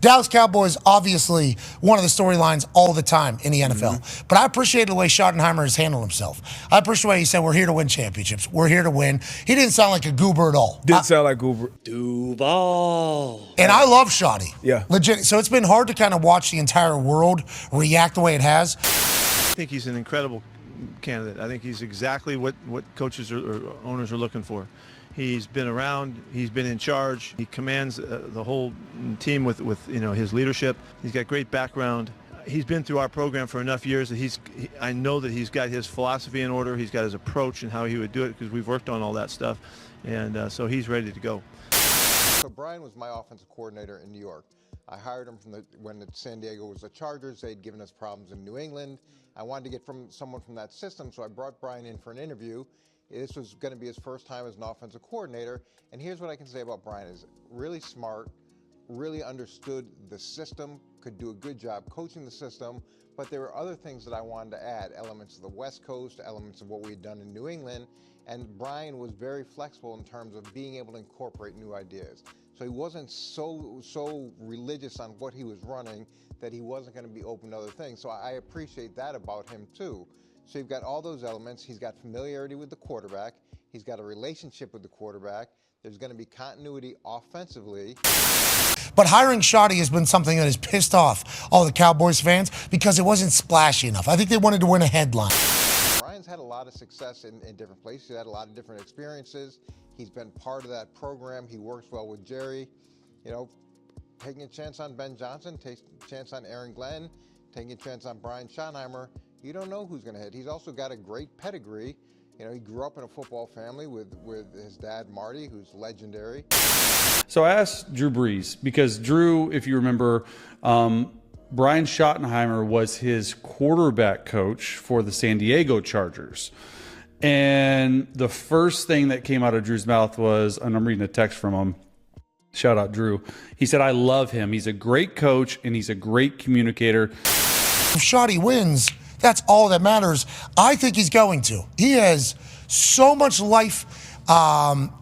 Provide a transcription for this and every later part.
Dallas Cowboys, obviously, one of the storylines all the time in the NFL. But I appreciate the way Schottenheimer has handled himself. I appreciate the way he said, we're here to win championships. We're here to win. He didn't sound like a goober at all. Didn't sound like goober. Duval. And I love Schotty. Yeah. Legit. So it's been hard to kind of watch the entire world react the way it has. I think he's an incredible candidate. I think he's exactly what coaches or owners are looking for. He's been around. He's been in charge. He commands the whole team with his leadership. He's got great background. He's been through our program for enough years that I know that he's got his philosophy in order. He's got his approach and how he would do it because we've worked on all that stuff, and so he's ready to go. So Brian was my offensive coordinator in New York. I hired him when San Diego was the Chargers. They'd given us problems in New England. I wanted to get someone from that system, so I brought Brian in for an interview. This was going to be his first time as an offensive coordinator, and here's what I can say about Brian: is really smart, really understood the system, could do a good job coaching the system, but there were other things that I wanted to add, elements of the West Coast, elements of what we had done in New England, and Brian was very flexible in terms of being able to incorporate new ideas. So he wasn't so religious on what he was running that he wasn't going to be open to other things. So I appreciate that about him too. So you've got all those elements. He's got familiarity with the quarterback. He's got a relationship with the quarterback. There's going to be continuity offensively. But hiring Schotty has been something that has pissed off all the Cowboys fans because it wasn't splashy enough. I think they wanted to win a headline. Brian's had a lot of success in different places. He's had a lot of different experiences. He's been part of that program. He works well with Jerry. Taking a chance on Ben Johnson, taking a chance on Aaron Glenn, taking a chance on Brian Schottenheimer. You don't know who's going to hit. He's also got a great pedigree. He grew up in a football family with his dad, Marty, who's legendary. So I asked Drew Brees because Drew, if you remember, Brian Schottenheimer was his quarterback coach for the San Diego Chargers. And the first thing that came out of Drew's mouth was, and I'm reading a text from him, shout out Drew. He said, I love him. He's a great coach and he's a great communicator. If Schotty wins, that's all that matters. I think he's going to. He has so much life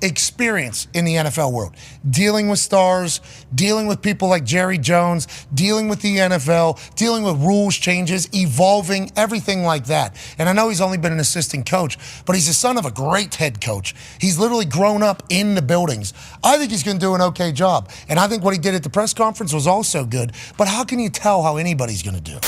experience in the NFL world, dealing with stars, dealing with people like Jerry Jones, dealing with the NFL, dealing with rules changes, evolving, everything like that. And I know he's only been an assistant coach, but he's the son of a great head coach. He's literally grown up in the buildings. I think he's going to do an okay job. And I think what he did at the press conference was also good. But how can you tell how anybody's going to do?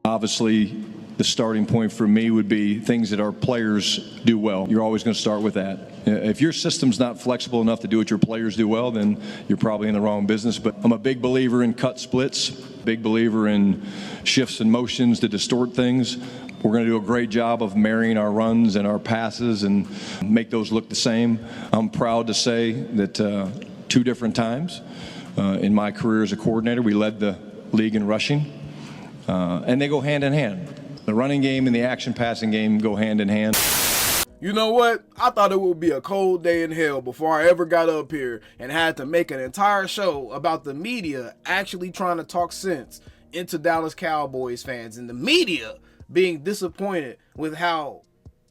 Obviously, the starting point for me would be things that our players do well. You're always going to start with that. If your system's not flexible enough to do what your players do well, then you're probably in the wrong business. But I'm a big believer in cut splits, big believer in shifts and motions to distort things. We're going to do a great job of marrying our runs and our passes and make those look the same. I'm proud to say that 2 different times in my career as a coordinator, we led the league in rushing. And they go hand in hand. The running game and the action passing game go hand in hand. You know what? I thought it would be a cold day in hell before I ever got up here and had to make an entire show about the media actually trying to talk sense into Dallas Cowboys fans and the media being disappointed with how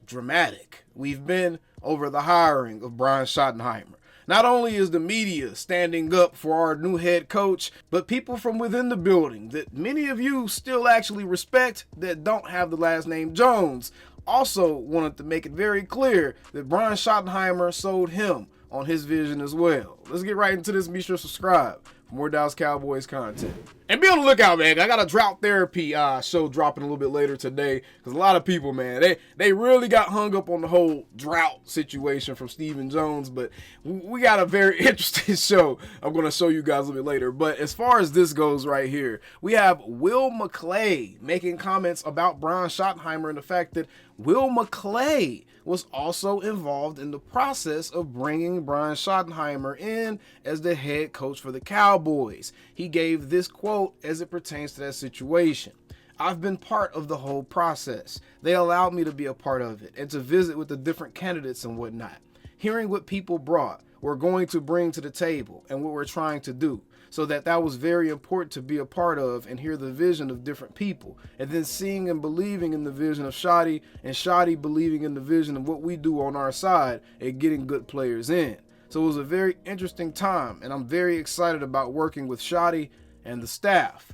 dramatic we've been over the hiring of Brian Schottenheimer. Not only is the media standing up for our new head coach, but people from within the building that many of you still actually respect that don't have the last name Jones also wanted to make it very clear that Brian Schottenheimer sold him on his vision as well. Let's get right into this. Be sure to subscribe for more Dallas Cowboys content. And be on the lookout, man. I got a drought therapy show dropping a little bit later today because a lot of people, man, they really got hung up on the whole drought situation from Stephen Jones. But we got a very interesting show I'm going to show you guys a little bit later. But as far as this goes right here, we have Will McClay making comments about Brian Schottenheimer and the fact that Will McClay was also involved in the process of bringing Brian Schottenheimer in as the head coach for the Cowboys. He gave this quote as it pertains to that situation. I've been part of the whole process. They allowed me to be a part of it and to visit with the different candidates and whatnot. Hearing what people brought, we're going to bring to the table and what we're trying to do. So that was very important to be a part of and hear the vision of different people. And then seeing and believing in the vision of Schotty and Schotty believing in the vision of what we do on our side and getting good players in. So it was a very interesting time and I'm very excited about working with Schotty and the staff.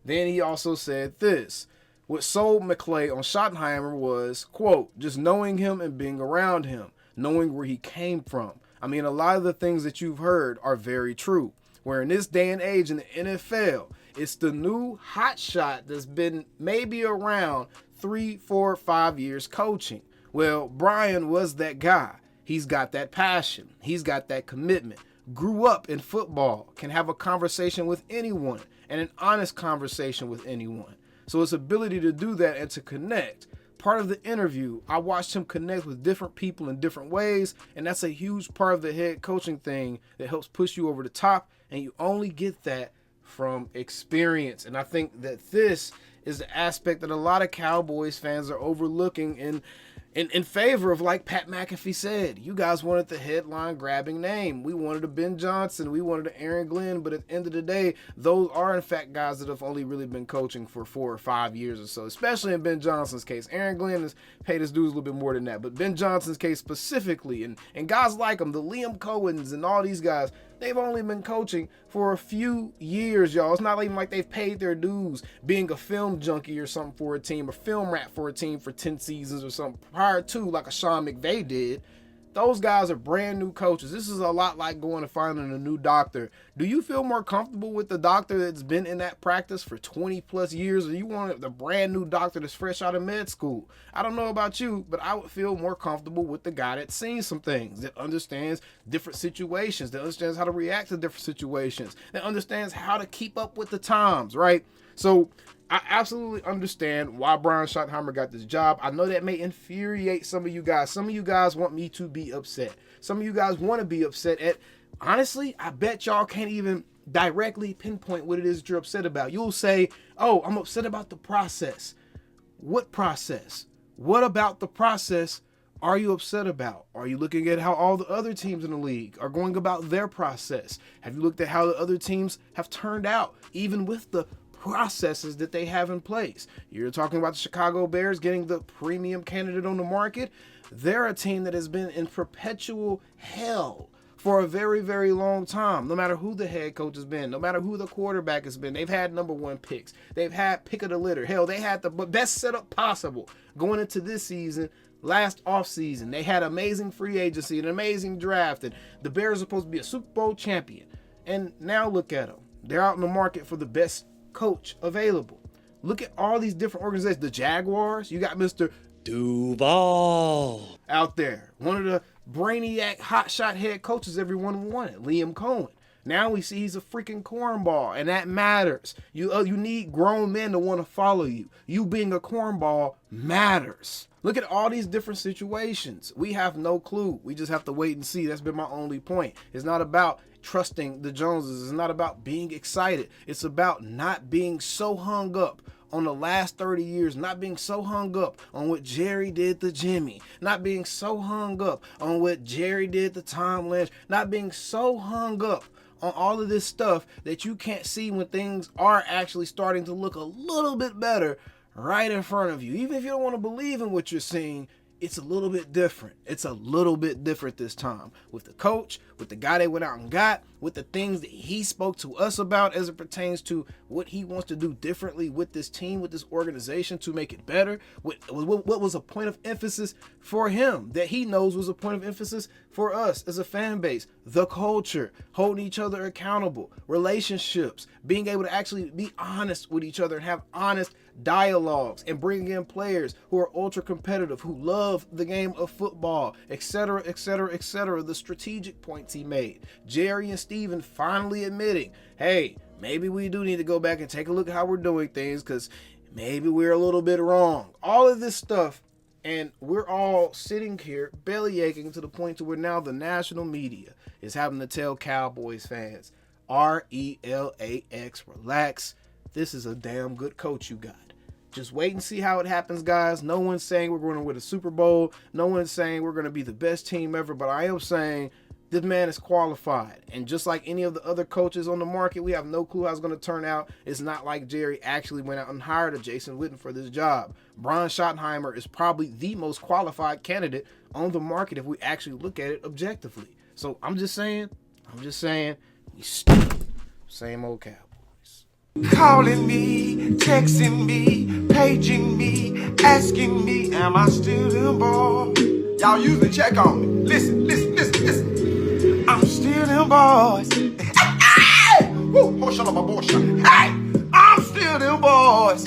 Then he also said this. What sold McClay on Schottenheimer was, quote, just knowing him and being around him, knowing where he came from. I mean, a lot of the things that you've heard are very true. Where in this day and age in the NFL, it's the new hot shot that's been maybe around 3, 4, 5 years coaching. Well, Brian was that guy. He's got that passion. He's got that commitment. Grew up in football, can have a conversation with anyone and an honest conversation with anyone. So his ability to do that and to connect. Part of the interview, I watched him connect with different people in different ways, and that's a huge part of the head coaching thing that helps push you over the top, and you only get that from experience. And I think that this is the aspect that a lot of Cowboys fans are overlooking in favor of, like Pat McAfee said, you guys wanted the headline grabbing name. We wanted a Ben Johnson. We wanted an Aaron Glenn. But at the end of the day, those are, in fact, guys that have only really been coaching for 4 or 5 years or so, especially in Ben Johnson's case. Aaron Glenn has paid his dues a little bit more than that. But Ben Johnson's case specifically, and guys like him, the Liam Cohens and all these guys, they've only been coaching for a few years, y'all. It's not even like they've paid their dues being a film junkie or something for a team, or film rat for a team for 10 seasons or something prior to, like a Sean McVay did. Those guys are brand new coaches. This is a lot like going and finding a new doctor. Do you feel more comfortable with the doctor that's been in that practice for 20 plus years, or you want the brand new doctor that's fresh out of med school? I don't know about you, but I would feel more comfortable with the guy that's seen some things, that understands different situations, that understands how to react to different situations, that understands how to keep up with the times, right? So I absolutely understand why Brian Schottenheimer got this job. I know that may infuriate some of you guys. Some of you guys want me to be upset. Some of you guys want to be upset at, honestly, I bet y'all can't even directly pinpoint what it is that you're upset about. You'll say, oh, I'm upset about the process. What process? What about the process are you upset about? Are you looking at how all the other teams in the league are going about their process? Have you looked at how the other teams have turned out, even with the processes that they have in place? You're talking about the Chicago Bears getting the premium candidate on the market. They're a team that has been in perpetual hell for a very, very long time. No matter who the head coach has been, no matter who the quarterback has been, they've had number 1 picks. They've had pick of the litter. Hell, they had the best setup possible going into this season. Last offseason, they had amazing free agency, an amazing draft, and the Bears are supposed to be a Super Bowl champion. And now look at them. They're out in the market for the best coach available. Look at all these different organizations. The Jaguars, you got Mr. Duval out there, one of the brainiac hotshot head coaches everyone wanted, Liam Cohen. Now we see he's a freaking cornball, and that matters. You need grown men to want to follow you. You being a cornball matters. Look at all these different situations. We have no clue. We just have to wait and see. That's been my only point. It's not about trusting the Joneses. It's not about being excited. It's about not being so hung up on the last 30 years, not being so hung up on what Jerry did to Jimmy, not being so hung up on what Jerry did to Tom Lynch, not being so hung up on all of this stuff that you can't see when things are actually starting to look a little bit better right in front of you. Even if you don't want to believe in what you're seeing, it's a little bit different. It's a little bit different this time with the coach, with the guy they went out and got, with the things that he spoke to us about as it pertains to what he wants to do differently with this team, with this organization to make it better. What was a point of emphasis for him that he knows was a point of emphasis for us as a fan base? The culture, holding each other accountable, relationships, being able to actually be honest with each other and have honest dialogues, and bringing in players who are ultra competitive, who love the game of football, etc., etc., etc. The strategic points he made. Jerry and Steven finally admitting, hey, maybe we do need to go back and take a look at how we're doing things, because maybe we're a little bit wrong. All of this stuff, and we're all sitting here belly aching to the point to where now the national media is having to tell Cowboys fans, relax, relax. This is a damn good coach you got. Just wait and see how it happens, guys. No one's saying we're going to win a Super Bowl. No one's saying we're going to be the best team ever. But I am saying this man is qualified. And just like any of the other coaches on the market, we have no clue how it's going to turn out. It's not like Jerry actually went out and hired a Jason Witten for this job. Brian Schottenheimer is probably the most qualified candidate on the market if we actually look at it objectively. So I'm just saying, we still same old Cowboys. Calling me, texting me, paging me, asking me, am I still them boys? Y'all usually check on me. Listen. I'm still them boys. Hey! Woo! Hey! I'm still them boys.